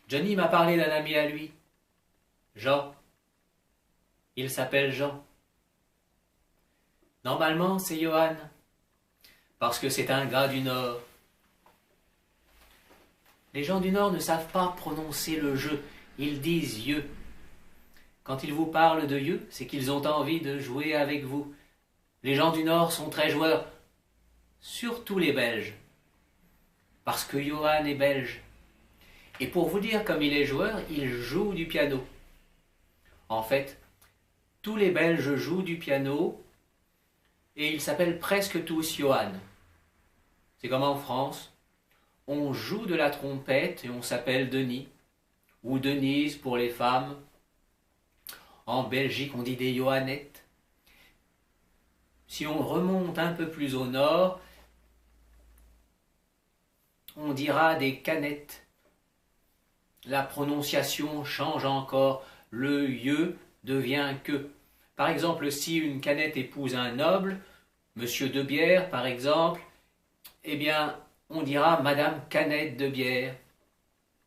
Johnny m'a parlé d'un ami à lui, Jean. Il s'appelle Jean. Normalement, c'est Johan, parce que c'est un gars du Nord. Les gens du Nord ne savent pas prononcer le je, ils disent yeux. Quand ils vous parlent de yeux, c'est qu'ils ont envie de jouer avec vous. Les gens du Nord sont très joueurs, surtout les Belges, parce que Johan est belge. Et pour vous dire comme il est joueur, il joue du piano. En fait, tous les Belges jouent du piano et ils s'appellent presque tous Johan. C'est comme en France, on joue de la trompette et on s'appelle Denis, ou Denise pour les femmes. En Belgique, on dit des Johannettes. Si on remonte un peu plus au nord, on dira des canettes. La prononciation change encore. Le ye devient que. Par exemple, si une canette épouse un noble, Monsieur de Bière par exemple, eh bien, on dira Madame Canette de Bière.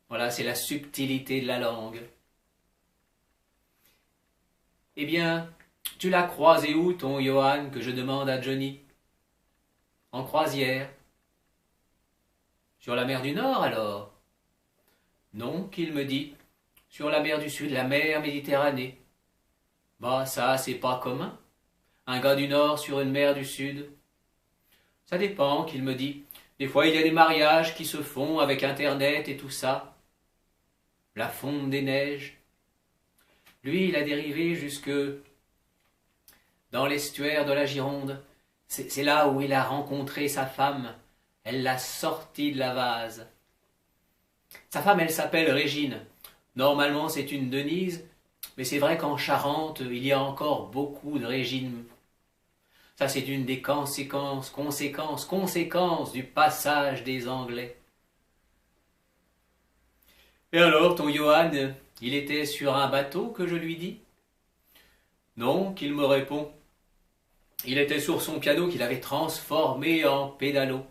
Voilà, c'est la subtilité de la langue. Eh bien, tu l'as croisé où, ton Johan, que je demande à Johnny? En croisière. Sur la mer du Nord, alors? Non, qu'il me dit. Sur la mer du Sud, la mer Méditerranée. Bah, ça, c'est pas commun. Un gars du Nord sur une mer du Sud. Ça dépend, qu'il me dit. Des fois, il y a des mariages qui se font avec Internet et tout ça. La fonte des neiges. Lui, il a dérivé jusque dans l'estuaire de la Gironde. C'est là où il a rencontré sa femme. Elle l'a sorti de la vase. Sa femme, elle s'appelle Régine. Normalement, c'est une Denise, mais c'est vrai qu'en Charente, il y a encore beaucoup de Régines. Ça, c'est une des conséquences du passage des Anglais. Et alors, ton Johan, il était sur un bateau que je lui dis? Non, qu'il me répond. Il était sur son piano qu'il avait transformé en pédalo.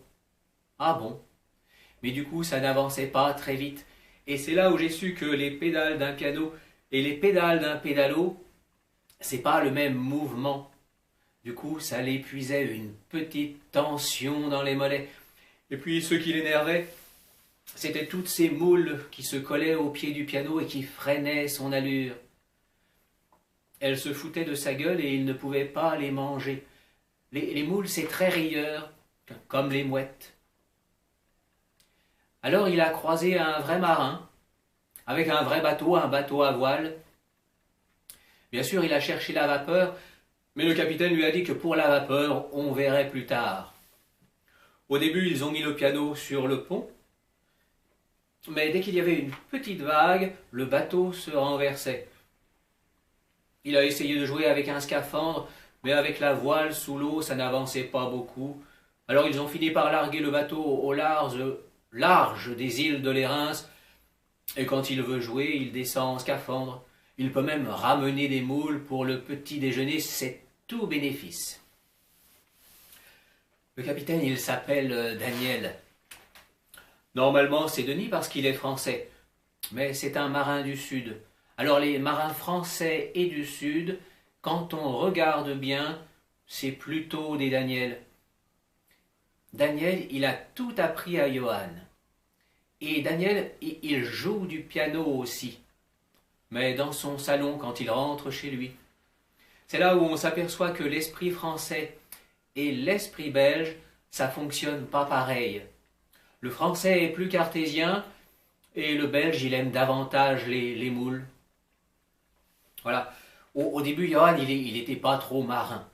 Ah bon? Mais du coup, ça n'avançait pas très vite. Et c'est là où j'ai su que les pédales d'un piano et les pédales d'un pédalo, c'est pas le même mouvement. Du coup, ça l'épuisait, une petite tension dans les mollets. Et puis, ce qui l'énervait, c'était toutes ces moules qui se collaient au pied du piano et qui freinaient son allure. Elles se foutaient de sa gueule et il ne pouvait pas les manger. Les moules, c'est très rieur, comme les mouettes. Alors il a croisé un vrai marin, avec un vrai bateau, un bateau à voile. Bien sûr, il a cherché la vapeur, mais le capitaine lui a dit que pour la vapeur, on verrait plus tard. Au début, ils ont mis le piano sur le pont, mais dès qu'il y avait une petite vague, le bateau se renversait. Il a essayé de jouer avec un scaphandre, mais avec la voile sous l'eau, ça n'avançait pas beaucoup. Alors ils ont fini par larguer le bateau au large des îles de Lérins, et quand il veut jouer, il descend en scaphandre. Il peut même ramener des moules pour le petit déjeuner, c'est tout bénéfice. Le capitaine, il s'appelle Daniel. Normalement, c'est Denis parce qu'il est français, mais c'est un marin du Sud. Alors les marins français et du Sud, quand on regarde bien, c'est plutôt des Daniel. Daniel, il a tout appris à Johan. Et Daniel, il joue du piano aussi, mais dans son salon quand il rentre chez lui. C'est là où on s'aperçoit que l'esprit français et l'esprit belge, ça fonctionne pas pareil. Le français est plus cartésien et le belge, il aime davantage les moules. Voilà. Au début, Johan, il n'était pas trop marin.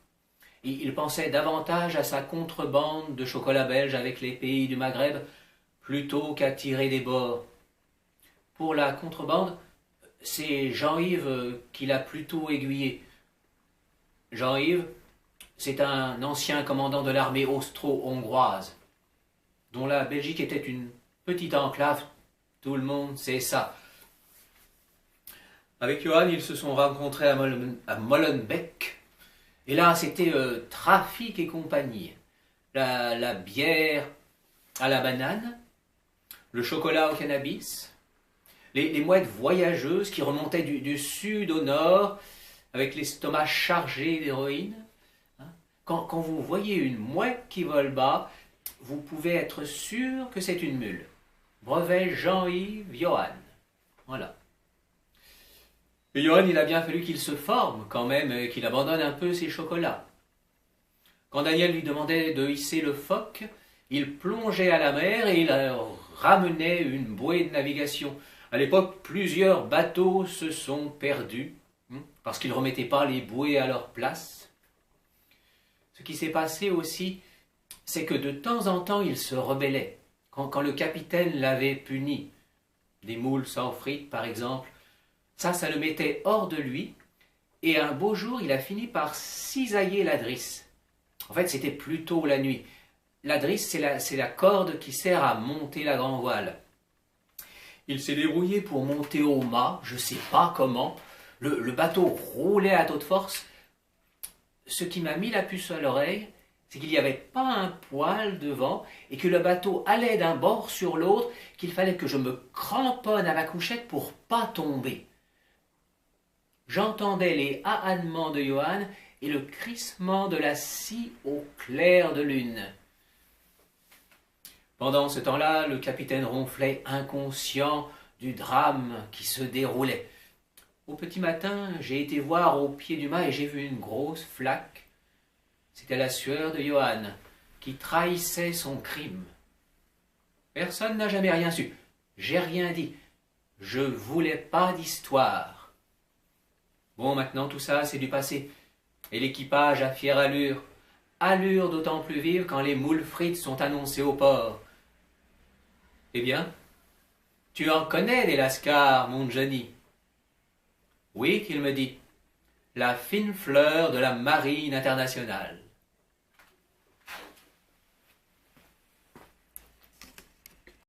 Il pensait davantage à sa contrebande de chocolat belge avec les pays du Maghreb plutôt qu'à tirer des bords. Pour la contrebande, c'est Jean-Yves qui l'a plutôt aiguillé. Jean-Yves, c'est un ancien commandant de l'armée austro-hongroise, dont la Belgique était une petite enclave, tout le monde sait ça. Avec Johan, ils se sont rencontrés à Molenbeek, et là c'était trafic et compagnie. La bière à la banane, le chocolat au cannabis, les mouettes voyageuses qui remontaient du sud au nord avec l'estomac chargé d'héroïne. Hein. Quand vous voyez une mouette qui vole bas, vous pouvez être sûr que c'est une mule. Brevet Jean-Yves Johann. Voilà. Et Johann, il a bien fallu qu'il se forme quand même, qu'il abandonne un peu ses chocolats. Quand Daniel lui demandait de hisser le phoque, il plongeait à la mer et il ramenait une bouée de navigation. À l'époque, plusieurs bateaux se sont perdus parce qu'ils ne remettaient pas les bouées à leur place. Ce qui s'est passé aussi, c'est que de temps en temps, il se rebellait. Quand le capitaine l'avait puni, des moules sans frites par exemple, ça le mettait hors de lui. Et un beau jour, il a fini par cisailler la drisse. En fait, c'était plutôt la nuit. La drisse, c'est la corde qui sert à monter la grand voile. Il s'est débrouillé pour monter au mât, je ne sais pas comment. Le bateau roulait à toute force. Ce qui m'a mis la puce à l'oreille, c'est qu'il n'y avait pas un poil devant et que le bateau allait d'un bord sur l'autre, qu'il fallait que je me cramponne à ma couchette pour pas tomber. J'entendais les ahannements de Johann et le crissement de la scie au clair de lune. Pendant ce temps-là, le capitaine ronflait inconscient du drame qui se déroulait. Au petit matin, j'ai été voir au pied du mât et j'ai vu une grosse flaque. C'était la sueur de Johann qui trahissait son crime. Personne n'a jamais rien su. J'ai rien dit. Je voulais pas d'histoire. Bon, maintenant tout ça, c'est du passé. Et l'équipage a fière allure. Allure d'autant plus vive quand les moules frites sont annoncées au port. Eh bien, tu en connais des lascars, mon Johnny? Oui, qu'il me dit, la fine fleur de la marine internationale.